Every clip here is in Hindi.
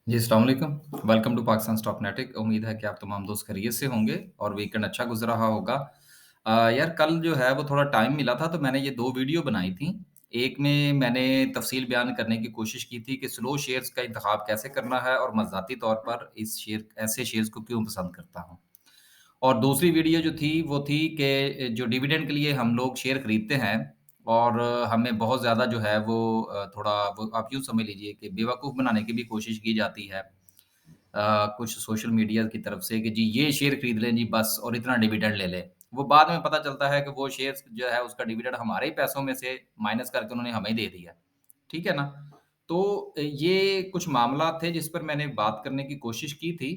जी, अस्सलाम वालेकुम। वेलकम टू पाकिस्तान स्टॉक नेटिक। उम्मीद है कि आप तमाम दोस्त खैरियत से होंगे और वीकेंड अच्छा गुज़र रहा होगा। यार कल जो है वो थोड़ा टाइम मिला था तो मैंने ये 2 वीडियो बनाई थी। एक में मैंने तफ़सील बयान करने की कोशिश की थी कि स्लो शेयर्स का इंतख़ाब कैसे करना है और मैं ज़ाती तौर पर इस शेयर ऐसे शेयर्स को क्यों पसंद करता हूँ। और दूसरी वीडियो जो थी वो थी कि जो डिविडेंड के लिए हम लोग शेयर खरीदते हैं और हमें बहुत ज़्यादा जो है वो थोड़ा वो आप यूँ समझ लीजिए कि बेवकूफ़ बनाने की भी कोशिश की जाती है। कुछ सोशल मीडिया की तरफ से कि जी ये शेयर खरीद लें जी बस और इतना डिविडेंड ले लें। वो बाद में पता चलता है कि वो शेयर्स जो है उसका डिविडेंड हमारे ही पैसों में से माइनस करके उन्होंने हमें ही दे दिया। ठीक है ना? तो ये कुछ मामलात थे जिस पर मैंने बात करने की कोशिश की थी।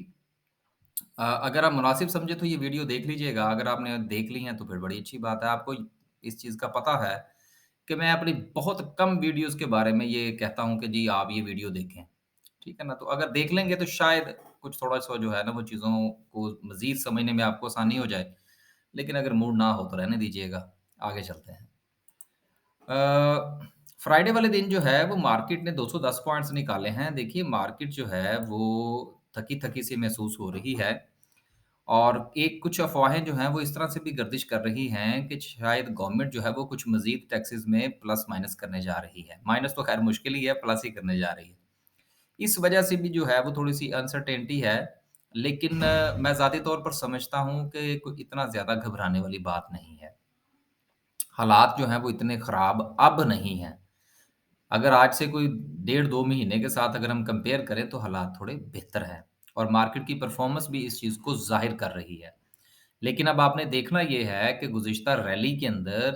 अगर आप मुनासिब समझे तो ये वीडियो देख लीजिएगा, अगर आपने देख ली हैं तो फिर बड़ी अच्छी बात है। आपको इस चीज़ का पता है कि मैं अपनी बहुत कम वीडियोज़ के बारे में ये कहता हूँ कि जी आप ये वीडियो देखें, ठीक है ना? तो अगर देख लेंगे तो शायद कुछ थोड़ा-सा जो है ना वो चीज़ों को मज़ीद समझने में आपको आसानी हो जाए। लेकिन अगर मूड ना हो तो रहने दीजिएगा, आगे चलते हैं। फ्राइडे वाले दिन जो है वो मार्केट ने 210 पॉइंट्स निकाले हैं। देखिए मार्केट जो है वो थकी-थकी सी महसूस हो रही है। और एक कुछ अफ़वाहें जो हैं वो इस तरह से भी गर्दिश कर रही हैं कि शायद गवर्नमेंट जो है वो कुछ मज़ीद टैक्सेस में प्लस-माइनस करने जा रही है। माइनस तो ख़ैर मुश्किल ही है, प्लस ही करने जा रही है। इस वजह से भी जो है वो थोड़ी-सी अनसर्टेनिटी है, लेकिन मैं ज़ाती तौर पर समझता हूँ कि कोई इतना ज़्यादा घबराने वाली बात नहीं है। हालात जो हैं वो इतने ख़राब अब नहीं हैं। अगर आज से कोई डेढ़ 2 महीने के साथ अगर हम कंपेयर करें तो हालात थोड़े बेहतर हैं और मार्केट की परफ़ॉर्मेंस भी इस चीज़ को ज़ाहिर कर रही है। लेकिन अब आपने देखना ये है कि गुज़िश्ता रैली के अंदर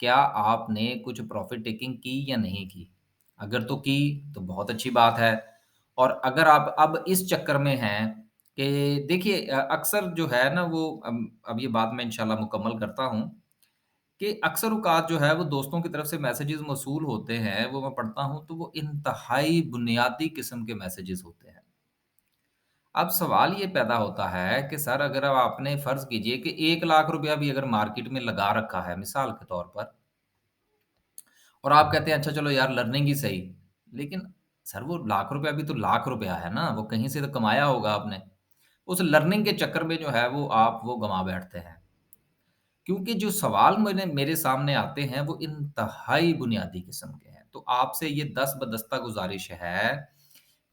क्या आपने कुछ प्रॉफ़िट टेकिंग की या नहीं की? अगर तो की, तो बहुत अच्छी बात है और अगर आप अब इस चक्कर में हैं कि देखिए अक्सर जो है ना वो अब ये बात मैं इंशाल्लाह मुकम्मल करता हूँ कि अक्सर औक़ात जो है वो दोस्तों की तरफ से मैसेजेज़ मौसूल होते हैं, वो मैं पढ़ता हूँ तो वो इंतहाई बुनियादी किस्म के मैसेजेज़ होते हैं। अब सवाल ये पैदा होता है कि सर अगर अब आपने फ़र्ज़ कीजिए कि 1 लाख रुपया भी अगर मार्केट में लगा रखा है मिसाल के तौर पर और आप कहते हैं अच्छा चलो यार लर्निंग ही सही। लेकिन सर वो लाख रुपया भी तो लाख रुपया है ना, वो कहीं से तो कमाया होगा आपने। उस लर्निंग के चक्कर में जो है वो आप वो गँवा बैठते हैं। क्योंकि जो सवाल मैंने मेरे सामने आते हैं वो इंतहाई बुनियादी किस्म के हैं। तो आपसे ये दस्तबदस्ता गुज़ारिश है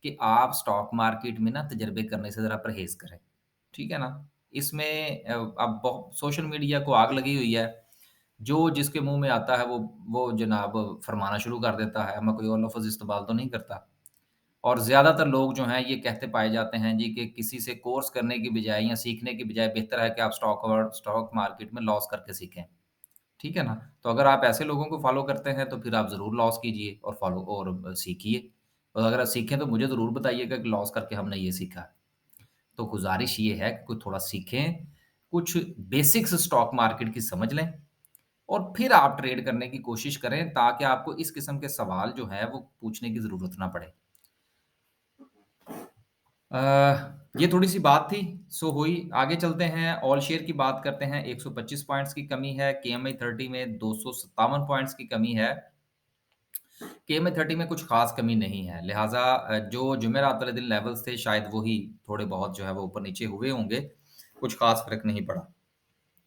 कि आप स्टॉक मार्केट में ना तजर्बे करने से ज़रा परहेज़ करें। ठीक है ना? इसमें अब सोशल मीडिया को आग लगी हुई है। जो जिसके मुँह में आता है वो जनाब फरमाना शुरू कर देता है। मैं कोई और लफ़्ज़ इस्तेमाल तो नहीं करता। और ज़्यादातर लोग जो हैं ये कहते पाए जाते हैं जी कि किसी से कोर्स करने की बजाय या सीखने की बजाय बेहतर है कि आप स्टॉक मार्केट में लॉस करके सीखें। ठीक है ना? तो अगर आप ऐसे लोगों को फ़ॉलो करते हैं तो फिर आप ज़रूर लॉस कीजिए और फ़ॉलो और सीखिए। और अगर आप सीखें तो मुझे ज़रूर बताइएगा कि लॉस करके हमने ये सीखा। तो गुज़ारिश ये है कि कोई थोड़ा सीखें, कुछ बेसिक्स स्टॉक मार्केट की समझ लें और फिर आप ट्रेड करने की कोशिश करें ताकि आपको इस किस्म के सवाल जो हैं वो पूछने की ज़रूरत ना पड़े। ये थोड़ी-सी बात थी, सो हुई। आगे चलते हैं, ऑल शेयर की बात करते हैं। 125 पॉइंट्स की कमी है, केएमए 30 में 257 पॉइंट्स की कमी है। केएमए 30 में कुछ ख़ास कमी नहीं है, लिहाज़ा जो जुमेरात वाले दिन लेवल्स थे, शायद वही थोड़े बहुत जो है वो ऊपर-नीचे हुए होंगे, कुछ ख़ास फ़र्क नहीं पड़ा।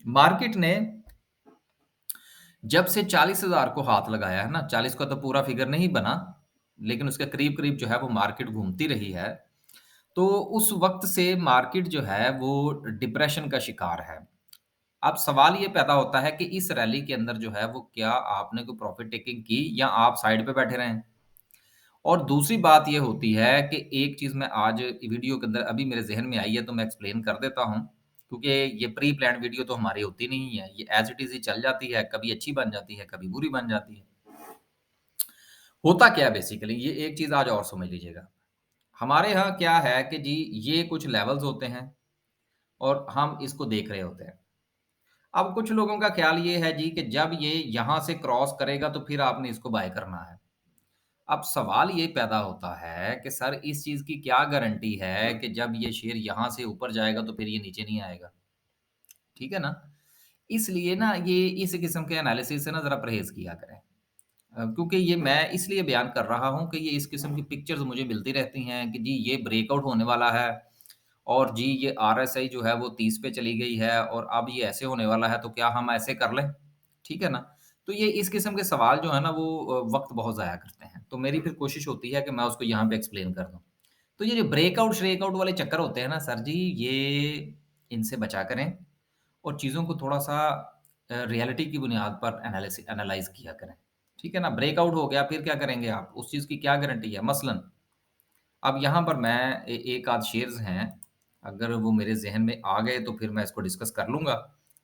मार्केट ने जब से 40,000 को हाथ लगाया है ना, 40 का तो पूरा फ़िगर नहीं बना, लेकिन उसके करीब-करीब जो है वो मार्केट घूमती रही है। तो उस वक़्त से मार्केट जो है वो डिप्रेशन का शिकार है। अब सवाल ये पैदा होता है कि इस रैली के अंदर जो है वो क्या आपने कोई प्रॉफ़िट टेकिंग की या आप साइड पे बैठे रहें? और दूसरी बात ये होती है कि एक चीज़ मैं आज वीडियो के अंदर अभी मेरे ज़हन में आई है तो मैं एक्सप्लेन कर देता हूँ, क्योंकि ये प्री प्लान्ड वीडियो तो हमारी होती नहीं है, ये एज़ इट इज़ ही चल जाती है, कभी अच्छी बन जाती है, कभी बुरी बन जाती है। होता क्या है बेसिकली ये एक चीज़ आज और समझ लीजिएगा। हमारे यहाँ क्या है कि जी ये कुछ लेवल्स होते हैं और हम इसको देख रहे होते हैं। अब कुछ लोगों का ख़्याल ये है जी कि जब ये यहाँ से क्रॉस करेगा तो फिर आपने इसको बाय करना है। अब सवाल ये पैदा होता है कि सर इस चीज़ की क्या गारंटी है कि जब ये शेयर यहाँ से ऊपर जाएगा तो फिर ये नीचे नहीं आएगा, ठीक है ना? इसलिए ना ये इस किस्म के एनालिसिस से ना ज़रा परहेज़ किया करें। क्योंकि ये मैं इसलिए बयान कर रहा हूँ कि ये इस किस्म की पिक्चर्स मुझे मिलती रहती हैं कि जी ये ब्रेकआउट होने वाला है और जी ये आरएसआई जो है वो 30 पे चली गई है और अब ये ऐसे होने वाला है तो क्या हम ऐसे कर लें? ठीक है ना? तो ये इस किस्म के सवाल जो है ना वो वक़्त बहुत ज़ाया करते हैं। तो मेरी फिर कोशिश होती है कि मैं उसको यहाँ पे एक्सप्लेन कर दूँ। तो ये जो ब्रेकआउट-श्रेकआउट वाले चक्कर होते हैं ना सर जी, ये इनसे बचा करें और चीज़ों को थोड़ा-सा रियलिटी की बुनियाद पर एनालाइज़ किया करें। ठीक है ना? ब्रेकआउट हो गया, फिर क्या करेंगे आप? उस चीज़ की क्या गारंटी है? मसलन अब यहाँ पर मैं एक आध शेयर्स हैं, अगर वो मेरे ज़हन में आ गए तो फिर मैं इसको डिस्कस कर लूँगा।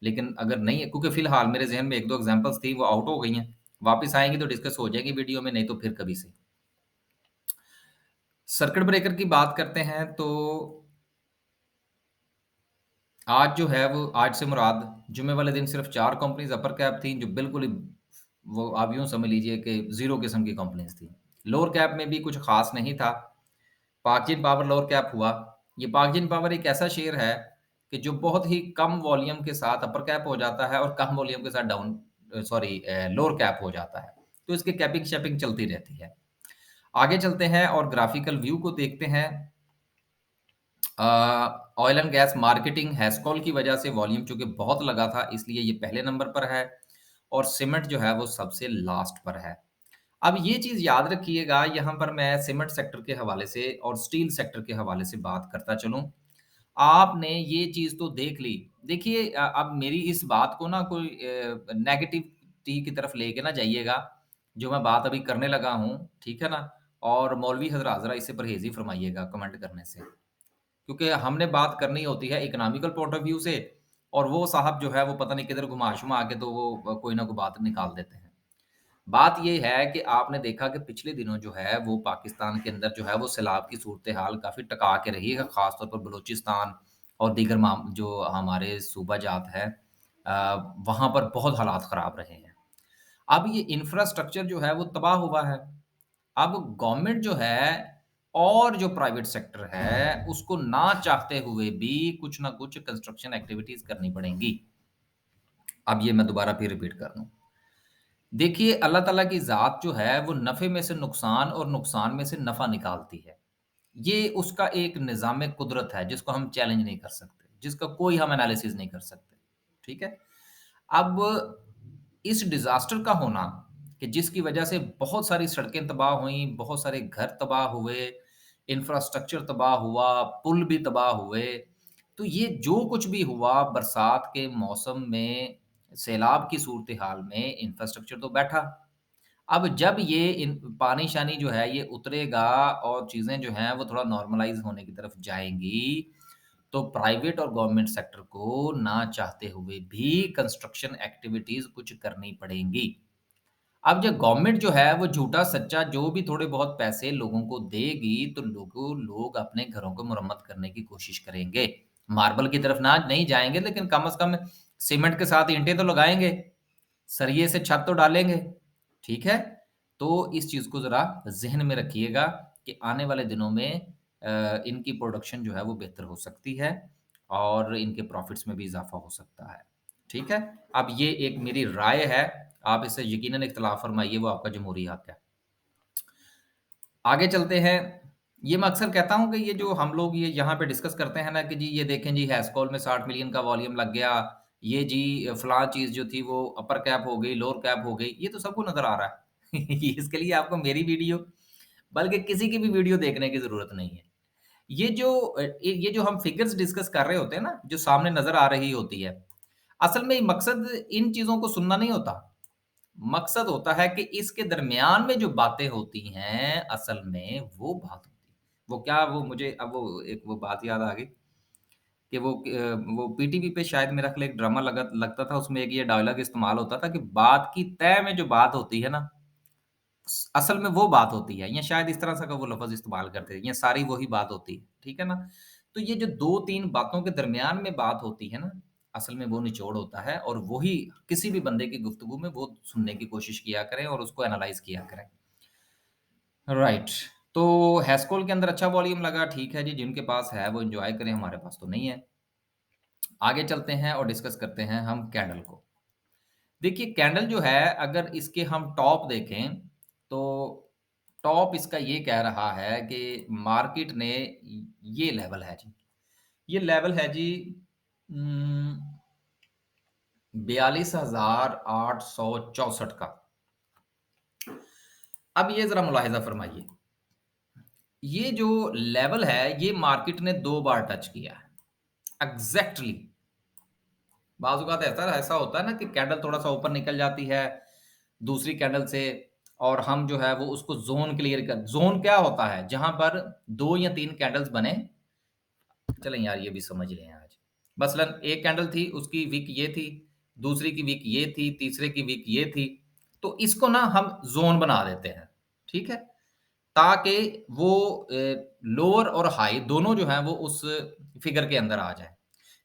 लेकिन अगर नहीं है क्योंकि फ़िलहाल मेरे ज़हन में 1-2 एग्ज़ाम्पल्स थी, वो आउट हो गई हैं। वापस आएँगी तो डिस्कस हो जाएगी वीडियो में, नहीं तो फिर कभी से। सर्किट ब्रेकर की बात करते हैं तो आज जो है वो आज से मुराद जुम्मे वाले दिन सिर्फ़ 4 कंपनीज़ अपर कैप थी जो बिल्कुल ही वो आप यूँ समझ लीजिए कि ज़ीरो किस्म की कंपनीज़ थी। लोअर कैप में भी कुछ ख़ास नहीं था। पाकजिन पावर लोअर कैप हुआ। ये पाकजिन पावर एक ऐसा शेयर है कि जो बहुत ही कम वॉल्यूम के साथ अपर कैप हो जाता है और कम वॉल्यूम के साथ लोअर कैप हो जाता है। तो इसकी कैपिंग-शैपिंग चलती रहती है। आगे चलते हैं और ग्राफ़िकल व्यू को देखते हैं। Oil and gas marketing Hascol की वजह से वॉल्यूम चूँकि बहुत लगा था इसलिए ये पहले नंबर पर है और सीमेंट जो है वो सबसे लास्ट पर है। अब ये चीज़ याद रखिएगा यहाँ पर मैं सीमेंट सेक्टर के हवाले से और स्टील सेक्टर के हवाले से बात करता चलूँ। आपने ये चीज़ तो देख ली। देखिए अब मेरी इस बात को ना कोई नेगेटिविटी की तरफ लेके ना जाइएगा, जो मैं बात अभी करने लगा हूँ, ठीक है ना? और मौलवी हज़रात ज़रा इससे परहेज़ ही फरमाइएगा कमेंट करने से। क्योंकि हमने बात करनी होती है इकोनॉमिकल पॉइंट ऑफ व्यू से और वो साहब जो है वो पता नहीं किधर घुमा-शुमा के तो वो कोई ना कोई बात निकाल देते हैं। बात ये है कि आपने देखा कि पिछले दिनों जो है वो पाकिस्तान के अंदर जो है वो सैलाब की सूरत-ए-हाल काफ़ी टका के रही है, ख़ास तौर पर बलूचिस्तान और दीगर जो हमारे सूबा जात है वहाँ पर बहुत हालात ख़राब रहे हैं। अब ये इंफ्रास्ट्रक्चर जो है वो तबाह हुआ है। अब गवर्नमेंट जो है और जो प्राइवेट सेक्टर है, उसको ना चाहते हुए भी कुछ ना कुछ कंस्ट्रक्शन एक्टिविटीज़ करनी पड़ेंगी। अब ये मैं दोबारा फिर रिपीट कर दूँ। देखिए, अल्लाह ताला की ज़ात जो है, वो नफ़े में से नुकसान और नुकसान में से नफ़ा निकालती है। ये उसका एक निज़ाम कुदरत है, जिसको हम चैलेंज नहीं कर सकते, जिसका कोई हम एनालिसिस नहीं कर सकते। ठीक है? अब इस डिज़ास्टर का होना कि जिसकी वजह से बहुत सारी सड़कें तबाह हुईं, बहुत सारे घर तबाह हुए, इंफ्रास्ट्रक्चर तबाह हुआ, पुल भी तबाह हुए। तो ये जो कुछ भी हुआ बरसात के मौसम में, सैलाब की सूरत-ए-हाल में इंफ्रास्ट्रक्चर तो बैठा। अब जब ये इन पानी-शानी जो है ये उतरेगा और चीज़ें जो हैं वो थोड़ा नॉर्मलाइज़ होने की तरफ जाएँगी, तो प्राइवेट और गवर्नमेंट सेक्टर को ना चाहते हुए भी कंस्ट्रक्शन एक्टिविटीज़ कुछ करनी पड़ेंगी। अब जब गवर्नमेंट जो है वो झूठा-सच्चा जो भी थोड़े बहुत पैसे लोगों को देगी, तो लोग अपने घरों को मुरम्मत करने की कोशिश करेंगे। मार्बल की तरफ ना नहीं जाएँगे लेकिन कम से कम सीमेंट के साथ ईंटें तो लगाएँगे, सरिये से छत तो डालेंगे, ठीक है? तो इस चीज़ को ज़रा ज़हन में रखिएगा कि आने वाले दिनों में इनकी प्रोडक्शन जो है वो बेहतर हो सकती है और इनके प्रॉफ़िट्स में भी इज़ाफ़ा हो सकता है, ठीक है? अब ये एक मेरी राय है, आप इससे यकीनन इख्तिलाफ़ फरमाइए, वो आपका जमहूरी हक़ है। आगे चलते हैं, ये मैं अक्सर कहता हूँ कि ये जो हम लोग ये यहाँ पे डिस्कस करते हैं ना कि जी ये देखें जी हैस्कॉल में 60 मिलियन का वॉल्यूम लग गया, ये जी फलाँ चीज़ जो थी वो अपर कैप हो गई, लोअर कैप हो गई, ये तो सबको नज़र आ रहा है। इसके लिए आपको मेरी वीडियो बल्कि किसी की भी वीडियो देखने की ज़रूरत नहीं है। ये जो हम फिगर्स डिस्कस कर रहे होते हैं ना, जो सामने नज़र आ रही होती है, असल में मकसद इन चीज़ों को सुनना नहीं होता। मकसद होता है कि इसके दरमियान में जो बातें होती हैं, असल में वो बात होती है। वो क्या वो मुझे अब वो एक वो बात याद आ गई कि वो पीटीवी पे शायद मेरा ख़्याल एक ड्रामा लगता था, उसमें एक ये डायलॉग इस्तेमाल होता था कि बात की तय में जो बात होती है ना, असल में वो बात होती है, या शायद इस तरह से का वो लफ़्ज़ इस्तेमाल करते थे, या सारी वही बात होती है, ठीक है ना? तो ये जो 2-3 बातों के दरमियान में बात होती है ना, असल में वो निचोड़ होता है और वही किसी भी बंदे की गुफ्तगू में वो सुनने की कोशिश किया करें और उसको एनालाइज़ किया करें। राइट, तो हैस्कोल के अंदर अच्छा वॉल्यूम लगा, ठीक है जी, जिनके पास है वो एन्जॉय करें, हमारे पास तो नहीं है। आगे चलते हैं और डिस्कस करते हैं हम कैंडल को। देखिए कैंडल जो है अगर इसके हम टॉप देखें, तो टॉप इसका ये कह रहा है कि मार्केट ने ये लेवल है जी, ये लेवल है जी उम, 42,864 का। अब ये ज़रा मुलाहिज़ा फ़रमाइए, ये जो लेवल है, ये मार्केट ने 2 बार टच किया है। एग्ज़ैक्टली बाज़ औक़ात ऐसा ऐसा होता है ना कि कैंडल थोड़ा-सा ऊपर निकल जाती है, दूसरी कैंडल से और हम जो है वो उसको ज़ोन क्लियर कर ज़ोन क्या होता है? जहाँ पर 2 या 3 कैंडल्स बने चलें यार ये भी समझ लें आज। मसलन एक कैंडल थी, उसकी विक ये थी, दूसरी की विक ये थी, तीसरे की विक ये थी। तो इसको ना हम ज़ोन बना देते हैं, ठीक है? ताकि वो लोअर और हाई दोनों जो हैं वो उस फिगर के अंदर आ जाएँ।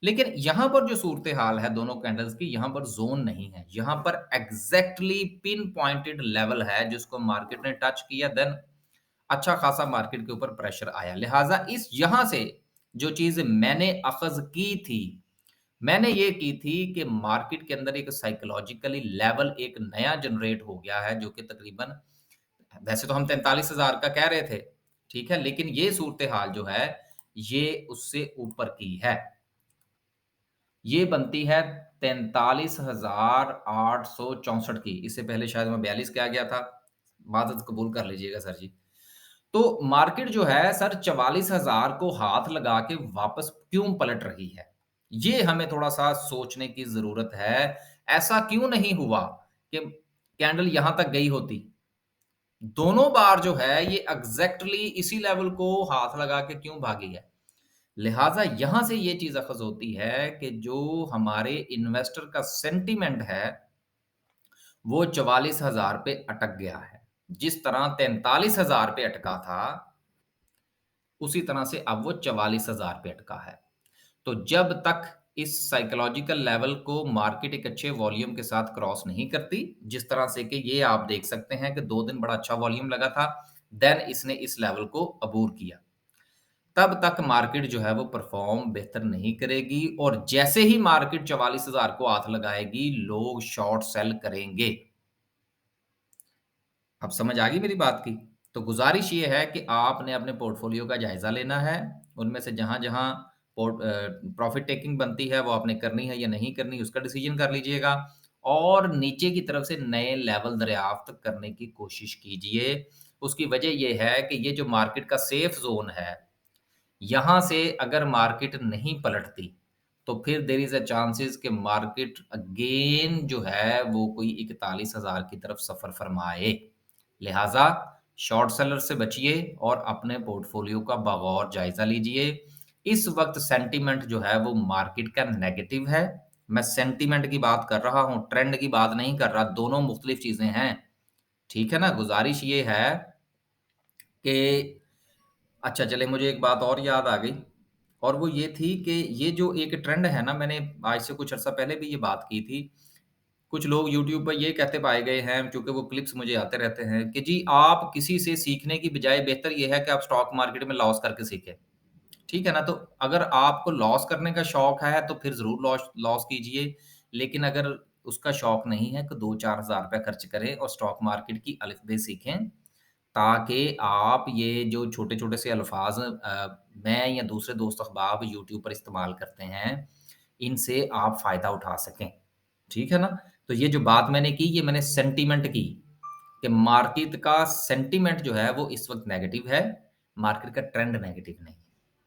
लेकिन यहाँ पर जो सूरत-ए-हाल है दोनों कैंडल्स की, यहाँ पर ज़ोन नहीं है। यहाँ पर एग्ज़ैक्टली पिन पॉइंटेड लेवल है जिसको मार्केट ने टच किया देन अच्छा खासा मार्केट के ऊपर प्रेशर आया। लिहाज़ा इस यहाँ से जो चीज़ मैंने अख़ज़ की थी, मैंने ये की थी कि मार्केट के अंदर एक साइकोलॉजिकली लेवल एक नया जनरेट हो गया है जो कि तकरीबन वैसे तो हम 43,000 का कह रहे थे, ठीक है? लेकिन ये सूरत-ए-हाल जो है, ये उससे ऊपर की है। ये बनती है 43,864 की। इससे पहले शायद मैं 42 कहा गया था। माज़रत कबूल कर लीजिएगा सर जी। तो मार्केट जो है सर 44,000 को हाथ लगा के वापस क्यों पलट रही है? ये हमें थोड़ा-सा सोचने की ज़रूरत है। ऐसा क्यों नहीं हुआ कि कैंडल यहाँ तक गई होती? दोनों बार जो है ये एग्ज़ैक्टली इसी लेवल को हाथ लगा के क्यों भागी है? लिहाज़ा यहाँ से ये चीज़ अख़ज़ होती है कि जो हमारे इन्वेस्टर का सेंटिमेंट है, वो 44,000 पे अटक गया है। जिस तरह 43,000 पे अटका था, उसी तरह से अब वो 44,000 पे अटका है। तो जब तक इस साइकोलॉजिकल लेवल को मार्केट एक अच्छे वॉल्यूम के साथ क्रॉस नहीं करती, जिस तरह से कि ये आप देख सकते हैं कि 2 दिन बड़ा अच्छा वॉल्यूम लगा था, देन इसने इस लेवल को अबूर किया। तब तक मार्केट जो है वो परफ़ॉर्म बेहतर नहीं करेगी और जैसे ही मार्केट 44,000 को हाथ लगाएगी, लोग शॉर्ट सेल करेंगे। अब समझ आ गई मेरी बात की? तो गुज़ारिश ये है कि आपने अपने पोर्टफ़ोलियो का जायज़ा लेना है। उनमें से जहाँ-जहाँ प्रॉफ़िट टेकिंग बनती है, वो आपने करनी है या नहीं करनी, उसका डिसीज़न कर लीजिएगा और नीचे की तरफ से नए लेवल दरियाफ़्त करने की कोशिश कीजिए। उसकी वजह ये है कि ये जो मार्केट का सेफ़ ज़ोन है, यहाँ से अगर मार्केट नहीं पलटती, तो फिर देयर इज़ अ चांसेस कि मार्केट अगेन जो है, वो कोई 41,000 की तरफ सफ़र फ़रमाए। लिहाज़ा शॉर्ट सेलर से बचिए और अपने पोर्टफोलियो का बगौर जायज़ा लीजिए। इस वक़्त सेंटीमेंट जो है वो मार्केट का नेगेटिव है। मैं सेंटीमेंट की बात कर रहा हूँ, ट्रेंड की बात नहीं कर रहा, दोनों मुख्तलिफ चीज़ें हैं। ठीक है ना? गुज़ारिश ये है कि अच्छा चलिए मुझे एक बात और याद आ गई और वो ये थी कि ये जो एक ट्रेंड है ना, मैंने आज से कुछ अर्सा पहले भी ये बात की थी। कुछ लोग यूट्यूब पर ये कहते पाए गए हैं, चूँकि वो क्लिप्स मुझे आते रहते हैं कि जी आप किसी से सीखने की बजाय बेहतर ये है कि आप स्टॉक मार्केट में लॉस करके सीखें। ठीक है ना? तो अगर आपको लॉस करने का शौक है तो फिर ज़रूर लॉस लॉस कीजिए। लेकिन अगर उसका शौक नहीं है तो 2-4 हज़ार रुपए खर्च करें और स्टॉक मार्केट की अलिफ-बे सीखें। ताकि आप ये जो छोटे-छोटे से अल्फ़ाज़ मैं या दूसरे दोस्त अहबाब यूट्यूब पर इस्तेमाल करते हैं, इनसे आप फ़ायदा उठा सकें। ठीक है ना? तो ये जो बात मैंने की, ये मैंने सेंटीमेंट की, कि मार्केट का सेंटीमेंट जो है वो इस वक़्त नेगेटिव है, मार्केट का ट्रेंड नेगेटिव नहीं है।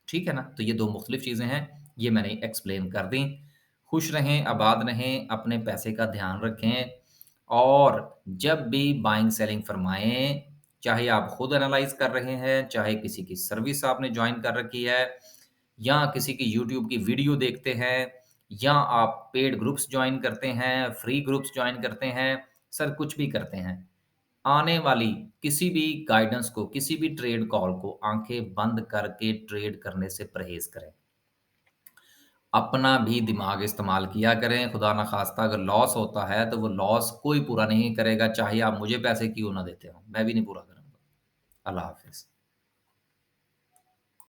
ठीक है ना? तो ये 2 मुख्तलिफ चीज़ें हैं, ये मैंने एक्सप्लेन कर दी। खुश रहें, आबाद रहें, अपने पैसे का ध्यान रखें और जब भी बाइंग सेलिंग फरमाएँ, चाहे आप खुद एनालाइज़ कर रहे हैं, चाहे किसी की सर्विस आपने जॉइन कर रखी है या किसी की यूट्यूब की वीडियो देखते हैं या आप पेड ग्रुप्स जॉइन करते हैं, फ्री ग्रुप्स जॉइन करते हैं, सर कुछ भी करते हैं। आने वाली किसी भी गाइडेंस को, किसी भी ट्रेड कॉल को आँखें बंद करके ट्रेड करने से परहेज़ करें। अपना भी दिमाग इस्तेमाल किया करें, खुदा ना ख़ास्ता अगर लॉस होता है, तो वो लॉस कोई पूरा नहीं करेगा, चाहे आप मुझे पैसे क्यों ना देते हों, मैं भी नहीं पूरा करूँगा। अल्लाह हाफ़िज़।